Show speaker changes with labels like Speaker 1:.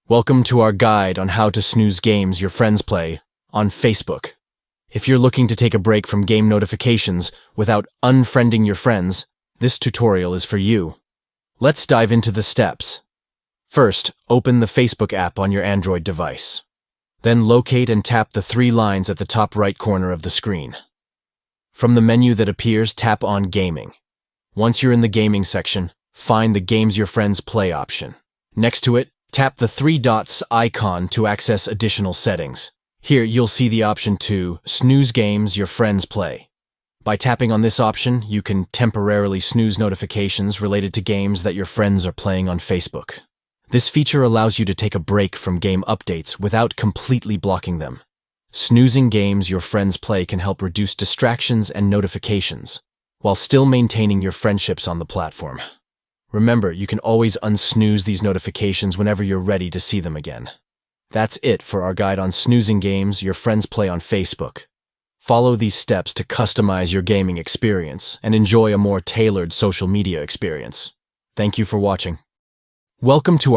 Speaker 1: Welcome to our guide on how to snooze games your friends play on Facebook. If you're looking to take a break from game notifications without unfriending your friends, this tutorial is for you. Let's dive into the steps. First, open the Facebook app on your Android device. Then locate and tap the three lines at the top right corner of the screen. From the menu that appears, tap on Gaming. Once you're in the gaming section, find the Games Your Friends Play option. Next to it, tap the three dots icon to access additional settings. Here, you'll see the option to snooze games your friends play. By tapping on this option, you can temporarily snooze notifications related to games that your friends are playing on Facebook. This feature allows you to take a break from game updates without completely blocking them. Snoozing games your friends play can help reduce distractions and notifications, while still maintaining your friendships on the platform. Remember, you can always unsnooze these notifications whenever you're ready to see them again. That's it for our guide on snoozing games your friends play on Facebook. Follow these steps to customize your gaming experience and enjoy a more tailored social media experience. Thank you for watching. Welcome to